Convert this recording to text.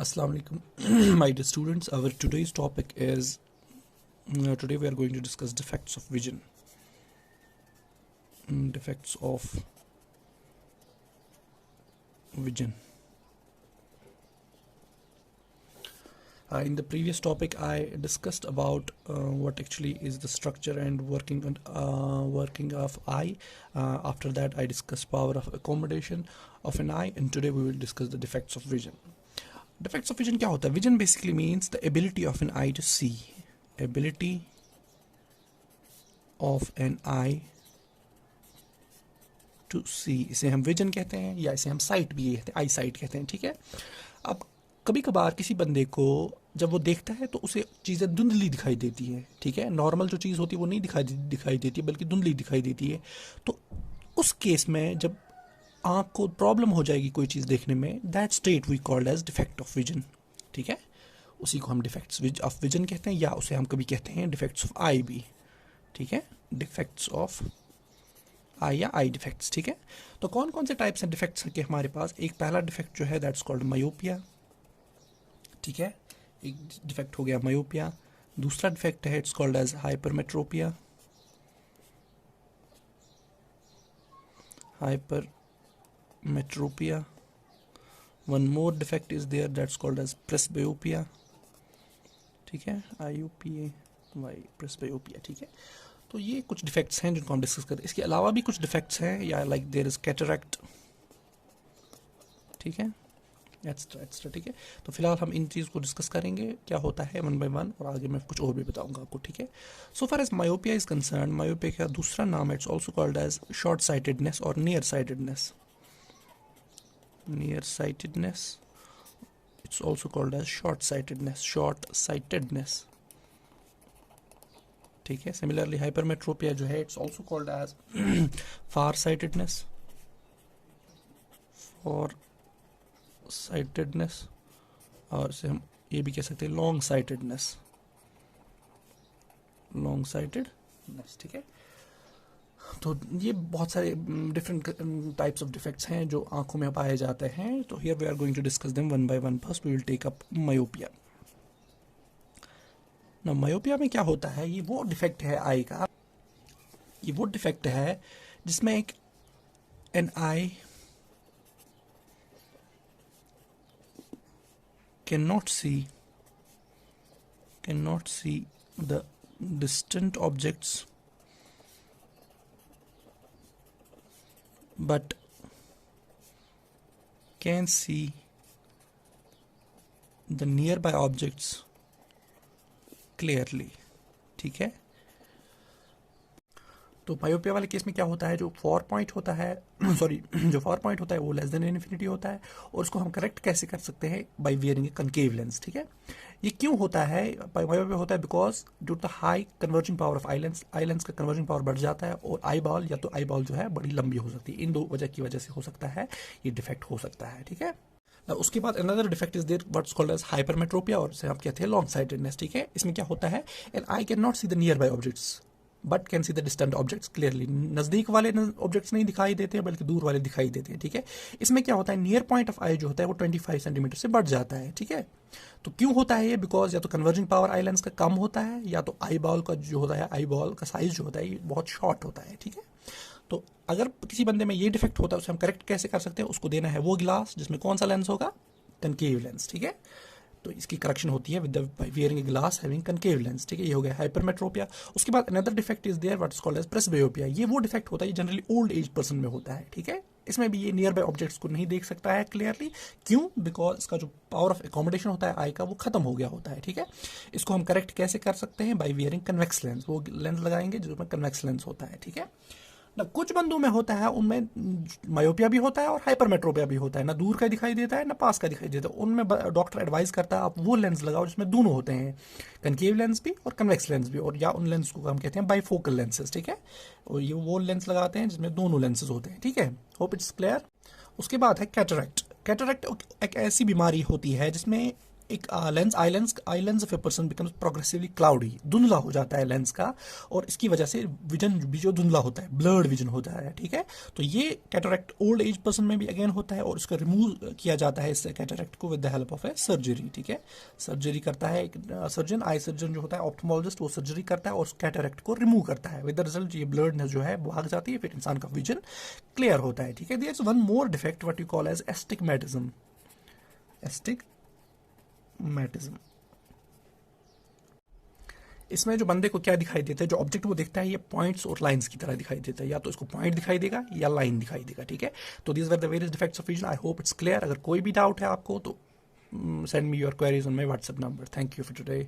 Assalamu alaikum, my dear students. Our today's topic is today we are going to discuss defects of vision. Defects of vision. In the previous topic, I discussed about what actually is the structure and working of eye. After that, I discussed power of accommodation of an eye, and today we will discuss the defects of vision. Defects of vision क्या होता है? Vision basically means the ability of an eye to see. Ability of an eye to see. इसे हम vision कहते हैं या इसे हम साइट भी कहते हैं, आई साइट कहते हैं. ठीक है. अब कभी कभार किसी बंदे को जब वो देखता है तो उसे चीज़ें धुंधली दिखाई देती है. ठीक है. नॉर्मल जो चीज़ होती है वो नहीं दिखाई देती है, बल्कि धुंधली दिखाई देती है. तो उस केस में जब आँख को प्रॉब्लम हो जाएगी कोई चीज़ देखने में, that state we called as defect of vision. ठीक है. उसी को हम डिफेक्ट्स ऑफ विजन कहते हैं, या उसे हम कभी कहते हैं डिफेक्ट्स ऑफ आई भी. ठीक है. डिफेक्ट्स ऑफ आई या आई डिफेक्ट्स. ठीक है. तो कौन कौन से टाइप्स हैं डिफेक्ट्स के हमारे पास? एक पहला डिफेक्ट जो है दैट्स कॉल्ड मायोपिया. ठीक है. एक डिफेक्ट हो गया मायोपिया. दूसरा डिफेक्ट है it's called as hypermetropia. Hypermetropia. One more defect is there that's called as presbyopia. ठीक है. IUPA presbyopia. ठीक है. तो ये कुछ डिफेक्ट्स हैं जिनको हम डिस्कस करें. इसके अलावा भी कुछ डिफेक्ट्स हैं, या लाइक देयर इज कैटरैक्ट. ठीक है. एक्स्ट्रा. ठीक है. तो फिलहाल हम इन चीज़ को डिस्कस करेंगे क्या होता है वन बाय वन, और आगे मैं कुछ और भी बताऊंगा आपको. ठीक है. So far as myopia is concern, myopia का दूसरा नाम है it's also called as short sightedness और near sightedness. Near sightedness it's also called as short sightedness. ठीक है. सिमिलरली हाइपरमेट्रोपिया जो है it's also called as far sightedness और इसे हम ये भी कह सकते हैं लॉन्ग साइटेडनेस. ठीक है. तो ये बहुत सारे डिफरेंट टाइप्स ऑफ डिफेक्ट्स हैं जो आंखों में पाए जाते हैं. तो here we are going to discuss them one by one. First we will take up myopia. ना मायोपिया में क्या होता है? ये वो डिफेक्ट है आई का, ये वो डिफेक्ट है जिसमें एक an eye cannot see the distant objects but can see the nearby objects clearly. ठीक है. तो मायोपिया वाले केस में क्या होता है? जो फार पॉइंट होता है जो फार पॉइंट होता है वो लेस देन इन्फिनिटी होता है, और उसको हम करेक्ट कैसे कर सकते हैं? By wearing a concave lens. ठीक है. ये क्यों होता है? मायोपिया होता है because due to the high converging power of eye lens का कन्वर्जिंग पावर बढ़ जाता है, और आई बॉल या तो आई बॉल जो है बड़ी लंबी हो सकती है. इन दो वजह की वजह से हो सकता है ये डिफेक्ट हो सकता है. ठीक है. उसके बाद another defect is there what's called as hypermetropia, और इसे आप कहते हैं लॉन्ग साइटेडनेस. ठीक है. इसमें क्या होता है? And I can not see the near by objects but can see the distant objects clearly. नज़दीक वाले ऑब्जेक्ट्स नहीं दिखाई देते हैं, बल्कि दूर वाले दिखाई देते हैं. ठीक है. इसमें क्या होता है? नियर पॉइंट ऑफ आई जो होता है वो 25 सेंटीमीटर से बढ़ जाता है. ठीक है. तो क्यों होता है ये? बिकॉज या तो कन्वर्जिंग पावर आई लेंस का कम होता है, या तो आई बॉल का जो होता है, आई बॉल का साइज जो होता है ये बहुत शॉर्ट होता है. ठीक है. तो अगर किसी बंदे में ये डिफेक्ट होता है उसे हम करेक्ट कैसे कर सकते हैं? उसको देना है वो ग्लास जिसमें कौन सा लेंस होगा? Concave lens. ठीक है. तो इसकी करेक्शन होती है with by wearing a glass having concave lens. ठीक है. ये हो गया हाइपरमेट्रोपिया. उसके बाद another defect is there what is called as presbyopia. ये वो डिफेक्ट होता है जनरली ओल्ड एज पर्सन में होता है. ठीक है. इसमें भी ये नियर बाय ऑब्जेक्ट्स को नहीं देख सकता है क्लियरली. क्यों? बिकॉज इसका जो पावर ऑफ एकोमोडेशन होता है आई का वो खत्म हो गया होता है. ठीक है. इसको हम करेक्ट कैसे कर सकते हैं? By wearing convex lens. वो लेंस लगाएंगे जिसमें कन्वेक्स लेंस होता है. ठीक है. ना कुछ बंदों में होता है, उनमें मायोपिया भी होता है और हाइपरमेट्रोपिया भी होता है. ना दूर का दिखाई देता है ना पास का दिखाई देता है. उनमें डॉक्टर एडवाइस करता है आप वो लेंस लगाओ जिसमें दोनों होते हैं, कनकेव लेंस भी और कन्वेक्स लेंस भी, और या उन लेंस को हम कहते हैं बाईफोकल लेंसेज. ठीक है. और ये वो लेंस लगाते हैं जिसमें दोनों लेंसेज होते हैं. ठीक है. Hope it's clear. उसके बाद है कैटरैक्ट. कैटरैक्ट एक ऐसी बीमारी होती है जिसमें एक lens eye lens of a person becomes progressively cloudy, धुंधला हो जाता है लेंस का, और इसकी वजह से विजन भी जो धुंधला होता है, ब्लर्ड विजन होता है, ठीक है। तो ये कैटरैक्ट ओल्ड एज पर्सन में भी अगेन होता है, और उसका रिमूव किया जाता है इस कैटरैक्ट को with the help of A surgery, ठीक है। सर्जरी करता है एक सर्जन, आई सर्जन जो होता है ऑप्थेल्मोलॉजिस्ट, वो सर्जरी करता है और उस कैटरैक्ट को रिमूव करता है। विद द रिजल्ट ये ब्लर्डनेस जो है भाग जाती है, फिर इंसान का विजन क्लियर होता है, ठीक है। There is one more defect what you call as astigmatism. Astigmatism, इसमें जो बंदे को क्या दिखाई देता है, जो ऑब्जेक्ट वो देखता है, ये पॉइंट्स और लाइंस की तरह दिखाई देता है, या तो इसको पॉइंट दिखाई देगा या लाइन दिखाई देगा, ठीक है। तो these were the various defects of vision. I hope it's clear. अगर कोई भी डाउट है आपको तो send me your queries on my WhatsApp number. Thank you for today.